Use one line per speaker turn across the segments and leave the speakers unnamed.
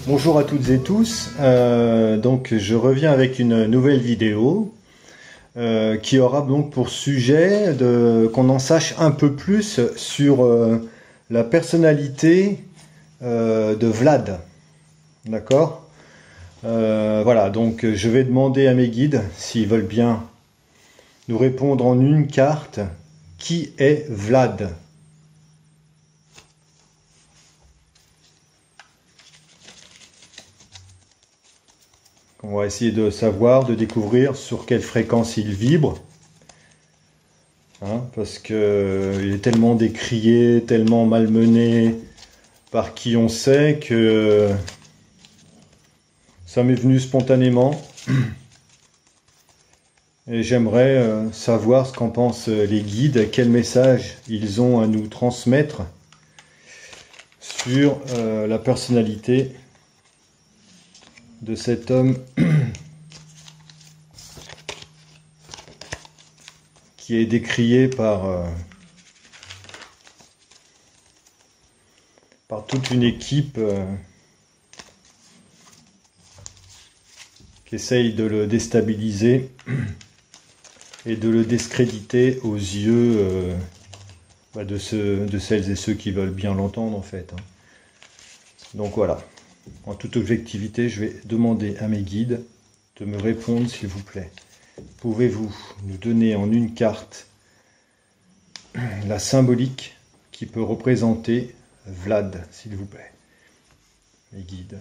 Bonjour à toutes et tous, donc je reviens avec une nouvelle vidéo qui aura donc pour sujet qu'on en sache un peu plus sur la personnalité de Vlad, d'accord. Voilà, donc je vais demander à mes guides s'ils veulent bien nous répondre en une carte. Qui est Vlad? On va essayer de savoir, de découvrir sur quelle fréquence il vibre. Hein, parce que il est tellement décrié, tellement malmené par qui on sait que ça m'est venu spontanément. Et j'aimerais savoir ce qu'en pensent les guides, quel message ils ont à nous transmettre sur la personnalité de cet homme qui est décrié par toute une équipe qui essaye de le déstabiliser et de le discréditer aux yeux de celles et ceux qui veulent bien l'entendre en fait. Donc voilà. En toute objectivité, je vais demander à mes guides de me répondre, s'il vous plaît. Pouvez-vous nous donner en une carte la symbolique qui peut représenter Vlad, s'il vous plaît, mes guides?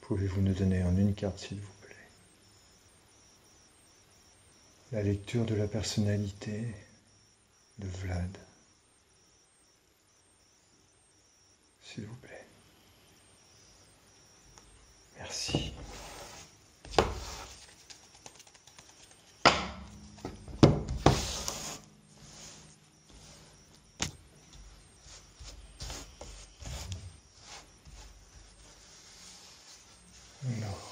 Pouvez-vous nous donner en une carte, s'il vous plaît, la lecture de la personnalité de Vlad, s'il vous plaît. Merci. Alors,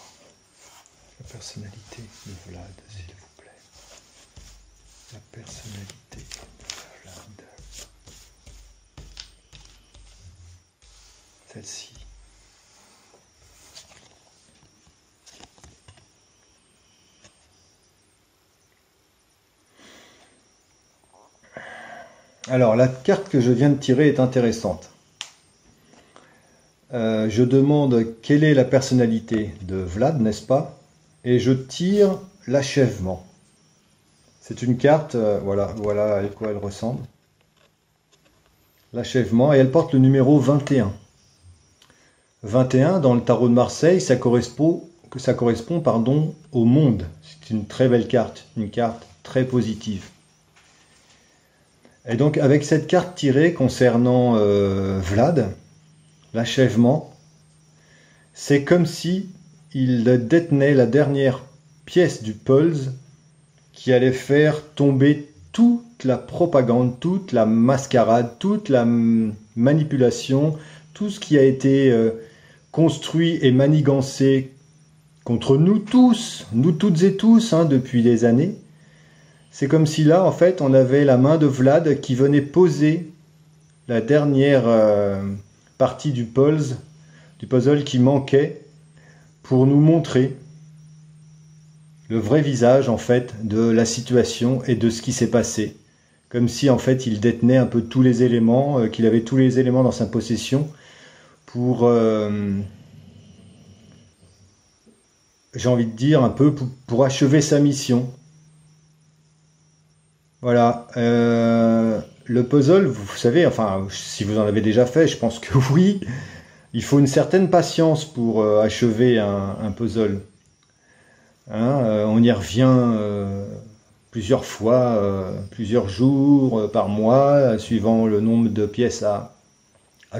la personnalité de Vlad, s'il vous plaît. La personnalité de Vlad. Celle-ci. Alors, la carte que je viens de tirer est intéressante. Je demande quelle est la personnalité de Vlad, n'est-ce pas? Et je tire l'achèvement. C'est une carte, voilà à quoi elle ressemble. L'achèvement, et elle porte le numéro 21. 21, dans le tarot de Marseille, ça correspond au monde. C'est une très belle carte, une carte très positive. Et donc, avec cette carte tirée concernant Vlad, l'achèvement, c'est comme si il détenait la dernière pièce du puzzle qui allait faire tomber toute la propagande, toute la mascarade, toute la manipulation, tout ce qui a été construit et manigancé contre nous tous, nous toutes et tous, depuis des années. C'est comme si là, en fait, on avait la main de Vlad qui venait poser la dernière partie du puzzle qui manquait pour nous montrer le vrai visage, en fait, de la situation et de ce qui s'est passé. Comme si, en fait, il détenait un peu tous les éléments, qu'il avait tous les éléments dans sa possession pour, j'ai envie de dire, un peu pour achever sa mission. Voilà. Le puzzle, vous savez, enfin, si vous en avez déjà fait, je pense que oui, il faut une certaine patience pour achever un puzzle. On y revient plusieurs fois, plusieurs jours, par mois, suivant le nombre de pièces à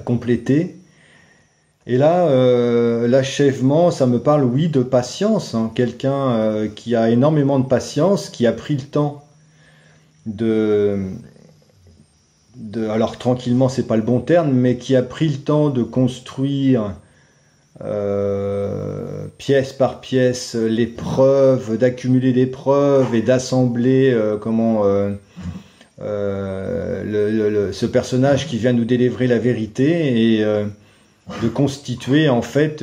compléter. Et là, l'achèvement, ça me parle, oui, de patience. Quelqu'un qui a énormément de patience, qui a pris le temps alors tranquillement, c'est pas le bon terme, mais qui a pris le temps de construire pièce par pièce les preuves, d'accumuler des preuves et d'assembler ce personnage qui vient nous délivrer la vérité et de constituer en fait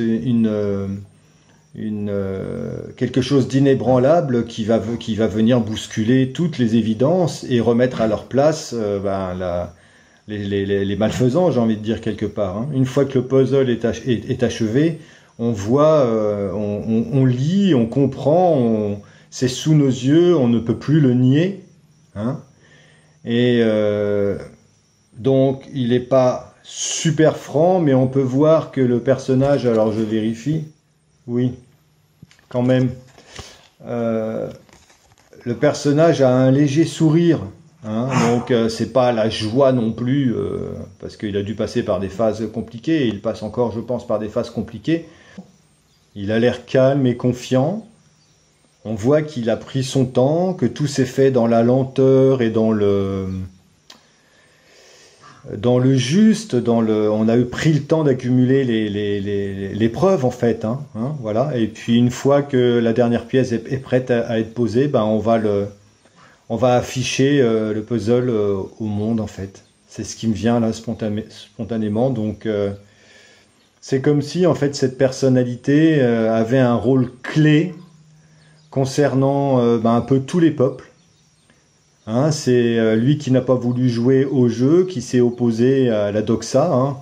quelque chose d'inébranlable qui va venir bousculer toutes les évidences et remettre à leur place les malfaisants, j'ai envie de dire quelque part. Hein. Une fois que le puzzle est achevé, on voit, on lit, on comprend, c'est sous nos yeux, on ne peut plus le nier. Hein. Et donc, il n'est pas super franc, mais on peut voir que le personnage, alors je vérifie, oui, quand même, le personnage a un léger sourire, hein, donc c'est pas la joie non plus, parce qu'il a dû passer par des phases compliquées, et il passe encore, je pense, par des phases compliquées. Il a l'air calme et confiant. On voit qu'il a pris son temps, que tout s'est fait dans la lenteur et dans le juste, on a eu pris le temps d'accumuler les preuves en fait. Hein, voilà. Et puis une fois que la dernière pièce est prête à être posée, ben on va afficher le puzzle au monde en fait. C'est ce qui me vient là spontanément. Donc c'est comme si en fait cette personnalité avait un rôle clé concernant un peu tous les peuples. Hein, c'est lui qui n'a pas voulu jouer au jeu, qui s'est opposé à la doxa, hein,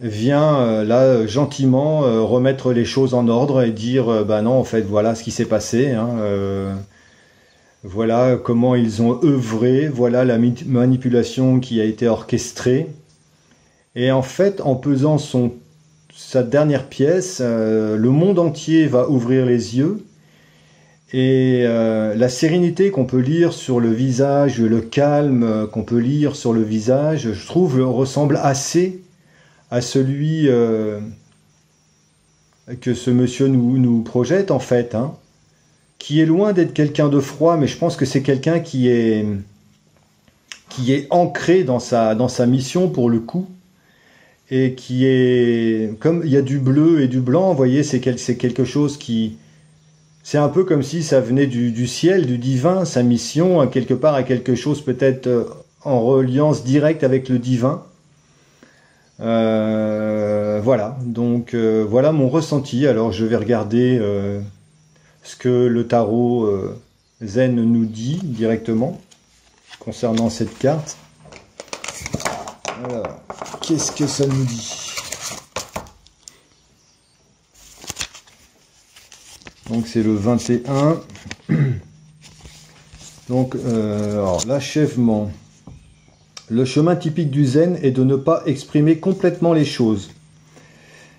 vient là gentiment remettre les choses en ordre et dire bah non, en fait voilà ce qui s'est passé, hein, voilà comment ils ont œuvré, voilà la manipulation qui a été orchestrée. Et en fait, en pesant sa dernière pièce, le monde entier va ouvrir les yeux. Et la sérénité qu'on peut lire sur le visage, le calme qu'on peut lire sur le visage, je trouve ressemble assez à celui que ce monsieur nous projette en fait, hein, qui est loin d'être quelqu'un de froid, mais je pense que c'est quelqu'un qui est ancré dans sa mission pour le coup, et qui est, comme il y a du bleu et du blanc, vous voyez, c'est quelque chose qui... C'est un peu comme si ça venait du ciel, du divin, sa mission, quelque part à quelque chose peut-être en reliance directe avec le divin. Voilà, donc voilà mon ressenti. Alors je vais regarder ce que le tarot Zen nous dit directement concernant cette carte. Alors, qu'est-ce que ça nous dit ? Donc c'est le 21. Donc l'achèvement. Le chemin typique du zen est de ne pas exprimer complètement les choses.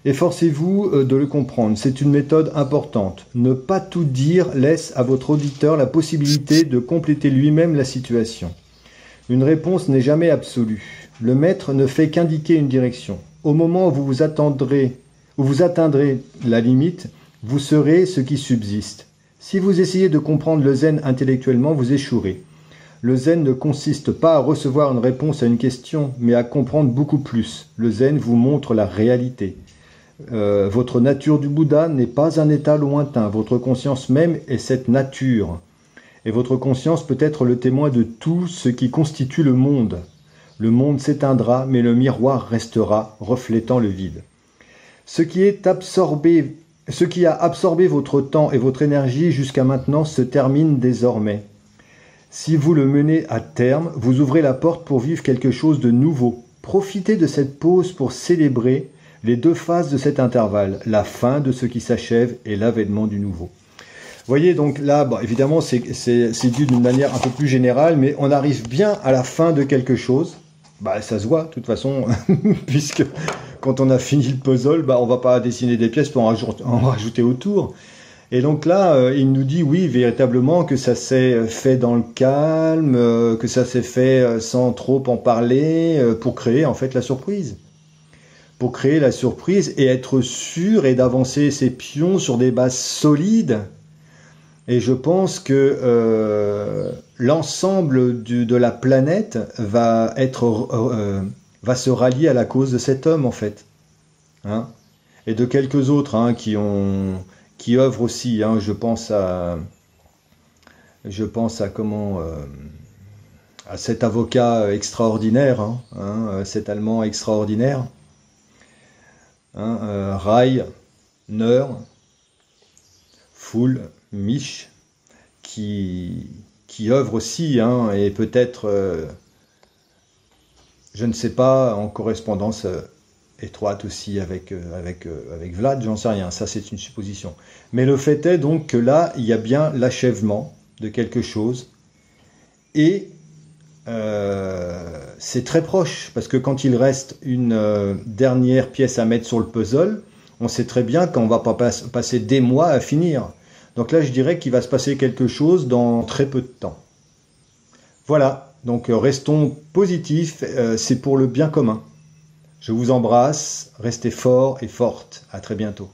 Efforcez-vous de le comprendre. C'est une méthode importante. Ne pas tout dire laisse à votre auditeur la possibilité de compléter lui-même la situation. Une réponse n'est jamais absolue. Le maître ne fait qu'indiquer une direction. Au moment où vous atteindrez la limite, vous serez ce qui subsiste. Si vous essayez de comprendre le zen intellectuellement, vous échouerez. Le zen ne consiste pas à recevoir une réponse à une question, mais à comprendre beaucoup plus. Le zen vous montre la réalité. Votre nature du Bouddha n'est pas un état lointain. Votre conscience même est cette nature. Et votre conscience peut être le témoin de tout ce qui constitue le monde. Le monde s'éteindra, mais le miroir restera, reflétant le vide. Ce qui a absorbé votre temps et votre énergie jusqu'à maintenant se termine désormais. Si vous le menez à terme, vous ouvrez la porte pour vivre quelque chose de nouveau. Profitez de cette pause pour célébrer les deux phases de cet intervalle, la fin de ce qui s'achève et l'avènement du nouveau. Vous voyez, donc là, bon, évidemment, c'est dit d'une manière un peu plus générale, mais on arrive bien à la fin de quelque chose. Bah, ça se voit, de toute façon, puisque quand on a fini le puzzle, bah, on va pas dessiner des pièces pour en rajouter autour. Et donc là, il nous dit, oui, véritablement, que ça s'est fait dans le calme, que ça s'est fait sans trop en parler, pour créer, en fait, la surprise. Pour créer la surprise et être sûr et d'avancer ses pions sur des bases solides. Et je pense que l'ensemble de la planète va se rallier à la cause de cet homme, en fait. Hein, et de quelques autres qui œuvrent aussi. Hein, je pense Je pense à à cet avocat extraordinaire, cet Allemand extraordinaire, Rainer Fulmich, qui œuvre aussi, et peut-être, je ne sais pas, en correspondance étroite aussi avec Vlad, j'en sais rien, ça c'est une supposition. Mais le fait est donc que là, il y a bien l'achèvement de quelque chose, et c'est très proche, parce que quand il reste une dernière pièce à mettre sur le puzzle, on sait très bien qu'on va pas passer des mois à finir. Donc là, je dirais qu'il va se passer quelque chose dans très peu de temps. Voilà, donc restons positifs, c'est pour le bien commun. Je vous embrasse, restez forts et fortes. À très bientôt.